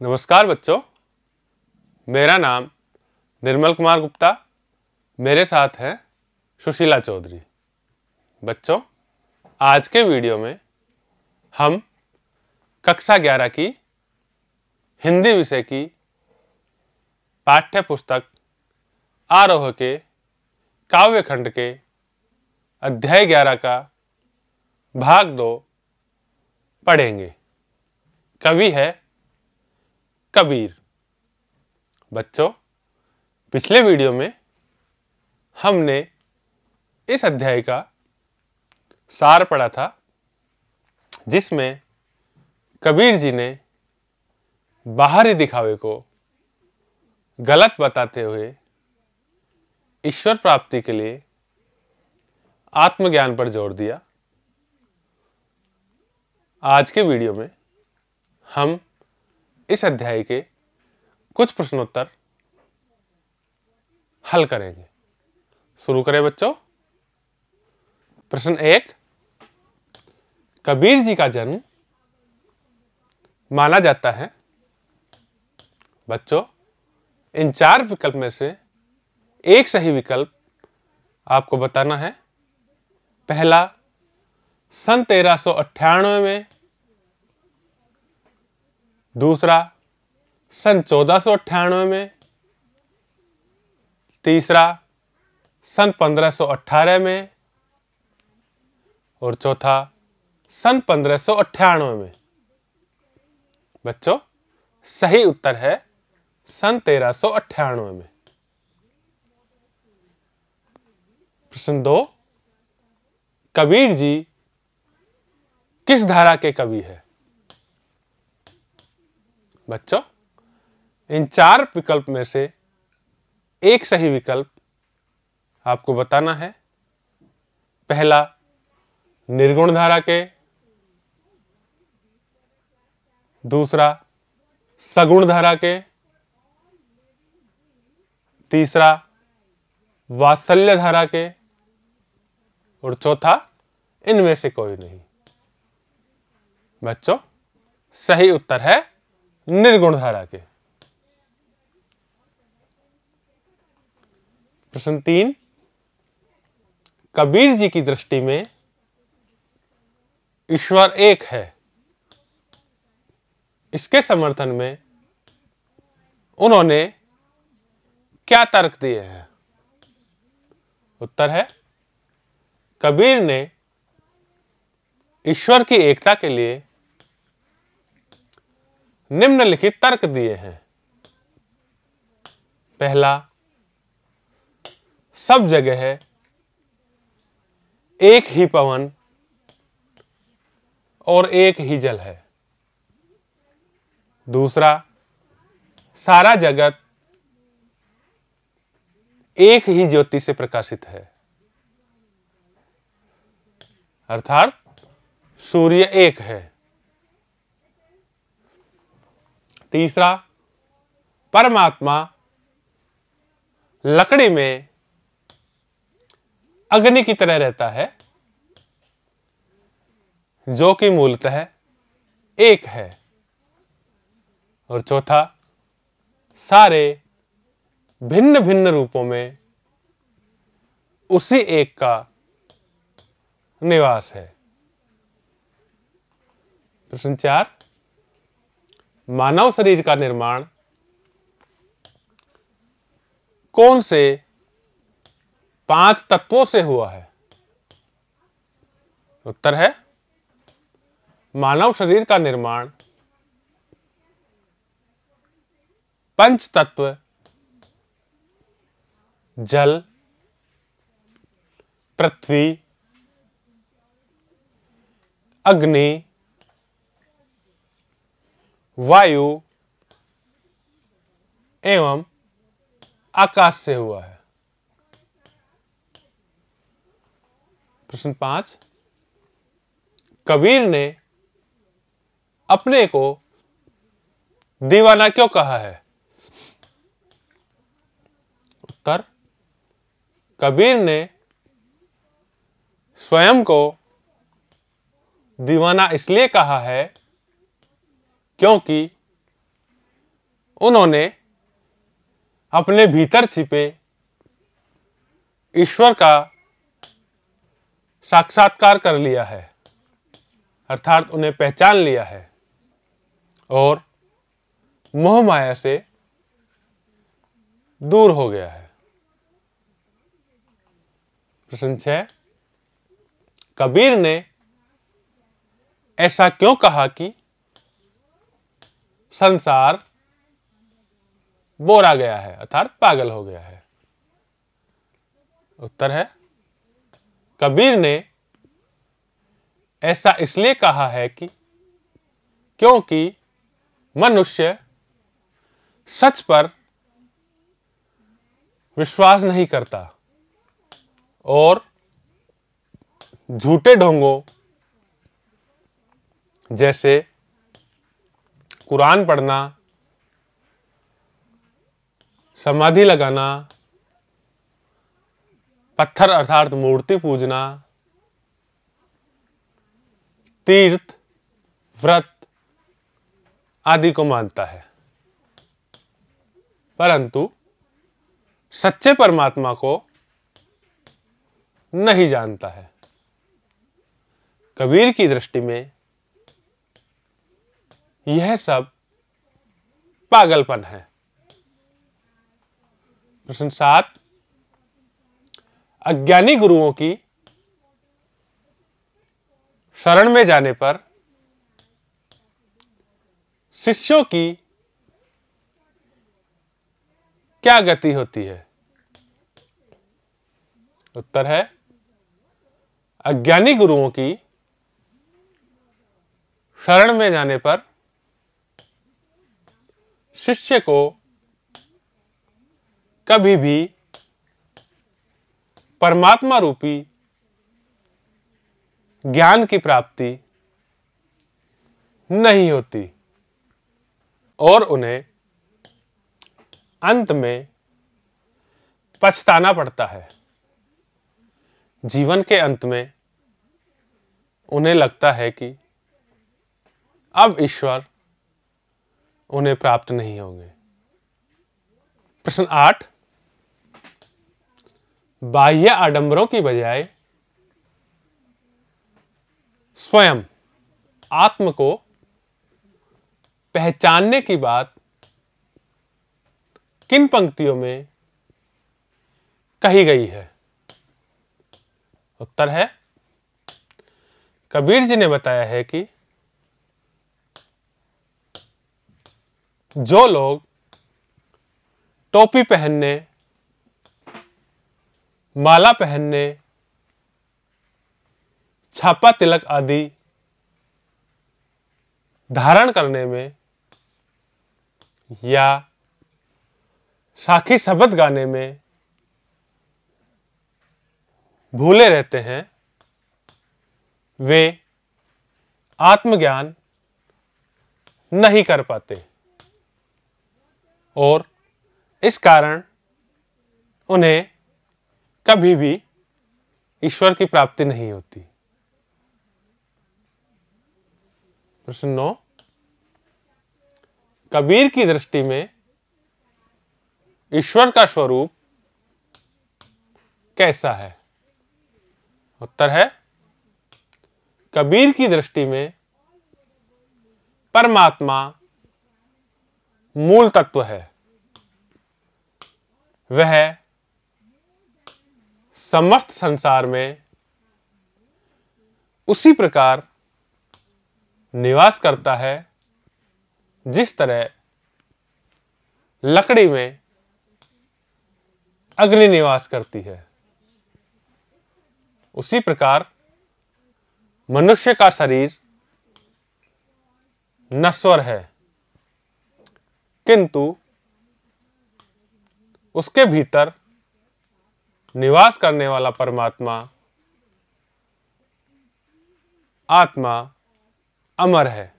नमस्कार बच्चों, मेरा नाम निर्मल कुमार गुप्ता। मेरे साथ हैं सुशीला चौधरी। बच्चों, आज के वीडियो में हम कक्षा 11 की हिंदी विषय की पाठ्य पुस्तक आरोह के काव्य खंड के अध्याय 11 का भाग 2 पढ़ेंगे। कवि है कबीर। बच्चों, पिछले वीडियो में हमने इस अध्याय का सार पढ़ा था, जिसमें कबीर जी ने बाहरी दिखावे को गलत बताते हुए ईश्वर प्राप्ति के लिए आत्मज्ञान पर जोर दिया। आज के वीडियो में हम इस अध्याय के कुछ प्रश्नोत्तर हल करेंगे। शुरू करें बच्चों। प्रश्न 1, कबीर जी का जन्म माना जाता है। बच्चों, इन 4 विकल्प में से एक सही विकल्प आपको बताना है। पहला, सन 1398 में। दूसरा, सन 1498 में। तीसरा, सन 1518 में। और चौथा, सन 1598 में। बच्चों, सही उत्तर है सन 1398 में। प्रश्न 2, कबीर जी किस धारा के कवि है? बच्चों, इन 4 विकल्प में से एक सही विकल्प आपको बताना है। पहला, निर्गुण धारा के। दूसरा, सगुण धारा के। तीसरा, वात्सल्य धारा के। और चौथा, इनमें से कोई नहीं। बच्चों, सही उत्तर है निर्गुण धारा के। प्रश्न 3, कबीर जी की दृष्टि में ईश्वर एक है। इसके समर्थन में उन्होंने क्या तर्क दिए हैं? उत्तर है, कबीर ने ईश्वर की एकता के लिए निम्नलिखित तर्क दिए हैं। पहला, सब जगह है एक ही पवन और एक ही जल है। दूसरा, सारा जगत एक ही ज्योति से प्रकाशित है, अर्थात सूर्य एक है। तीसरा, परमात्मा लकड़ी में अग्नि की तरह रहता है, जो कि मूलतः एक है। और चौथा, सारे भिन्न भिन्न रूपों में उसी एक का निवास है। प्रश्न 4, मानव शरीर का निर्माण कौन से 5 तत्वों से हुआ है? उत्तर है, मानव शरीर का निर्माण पंच तत्व जल, पृथ्वी, अग्नि, वायु एवं आकाश से हुआ है। प्रश्न 5, कबीर ने अपने को दीवाना क्यों कहा है? उत्तर, कबीर ने स्वयं को दीवाना इसलिए कहा है क्योंकि उन्होंने अपने भीतर छिपे ईश्वर का साक्षात्कार कर लिया है, अर्थात उन्हें पहचान लिया है और मोह माया से दूर हो गया है। प्रश्न 6, कबीर ने ऐसा क्यों कहा कि संसार बोरा गया है, अर्थात पागल हो गया है? उत्तर है, कबीर ने ऐसा इसलिए कहा है कि क्योंकि मनुष्य सच पर विश्वास नहीं करता और झूठे ढोंगों जैसे कुरान पढ़ना, समाधि लगाना, पत्थर अर्थात मूर्ति पूजना, तीर्थ, व्रत आदि को मानता है, परंतु सच्चे परमात्मा को नहीं जानता है। कबीर की दृष्टि में यह सब पागलपन है। प्रश्न 7, अज्ञानी गुरुओं की शरण में जाने पर शिष्यों की क्या गति होती है? उत्तर है, अज्ञानी गुरुओं की शरण में जाने पर शिष्य को कभी भी परमात्मा रूपी ज्ञान की प्राप्ति नहीं होती और उन्हें अंत में पछताना पड़ता है। जीवन के अंत में उन्हें लगता है कि अब ईश्वर उन्हें प्राप्त नहीं होंगे। प्रश्न 8, बाह्य आडंबरों की बजाय स्वयं आत्म को पहचानने की बात किन पंक्तियों में कही गई है? उत्तर है, कबीर जी ने बताया है कि जो लोग टोपी पहनने, माला पहनने, छापा तिलक आदि धारण करने में या साखी शब्द गाने में भूले रहते हैं, वे आत्मज्ञान नहीं कर पाते और इस कारण उन्हें कभी भी ईश्वर की प्राप्ति नहीं होती। प्रश्न 9, कबीर की दृष्टि में ईश्वर का स्वरूप कैसा है? उत्तर है, कबीर की दृष्टि में परमात्मा मूल तत्व है। वह समस्त संसार में उसी प्रकार निवास करता है जिस तरह लकड़ी में अग्नि निवास करती है। उसी प्रकार मनुष्य का शरीर नश्वर है, किंतु उसके भीतर निवास करने वाला परमात्मा आत्मा अमर है,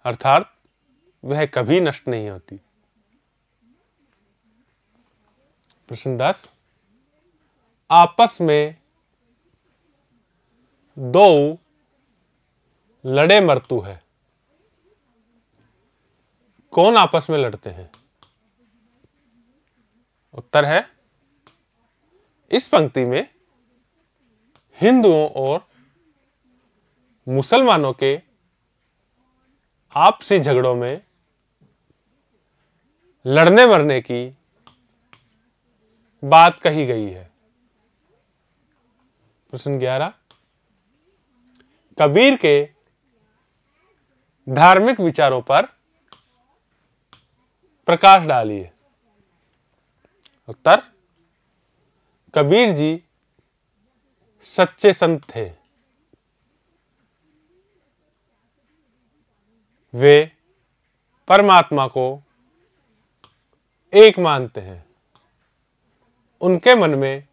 अर्थात वह कभी नष्ट नहीं होती। प्रश्न 10, आपस में दो लड़े मरतू है, कौन आपस में लड़ते हैं? उत्तर है, इस पंक्ति में हिंदुओं और मुसलमानों के आपसी झगड़ों में लड़ने मरने की बात कही गई है। प्रश्न 11, कबीर के धार्मिक विचारों पर प्रकाश डालिए। उत्तर, कबीर जी सच्चे संत थे। वे परमात्मा को एक मानते हैं। उनके मन में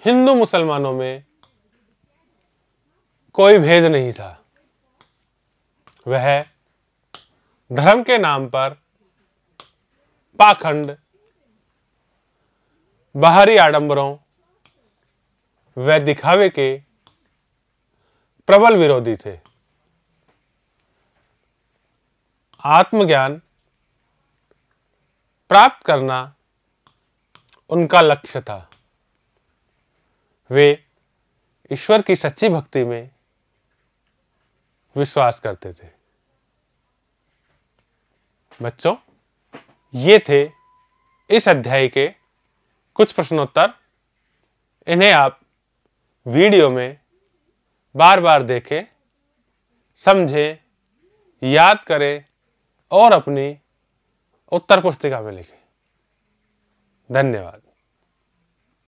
हिंदू मुसलमानों में कोई भेद नहीं था। वह धर्म के नाम पर पाखंड, बाहरी आडंबरों व दिखावे के प्रबल विरोधी थे। आत्मज्ञान प्राप्त करना उनका लक्ष्य था। वे ईश्वर की सच्ची भक्ति में विश्वास करते थे। बच्चों, ये थे इस अध्याय के कुछ प्रश्नोत्तर। इन्हें आप वीडियो में बार बार देखें, समझें, याद करें और अपनी उत्तर पुस्तिका में लिखें। धन्यवाद।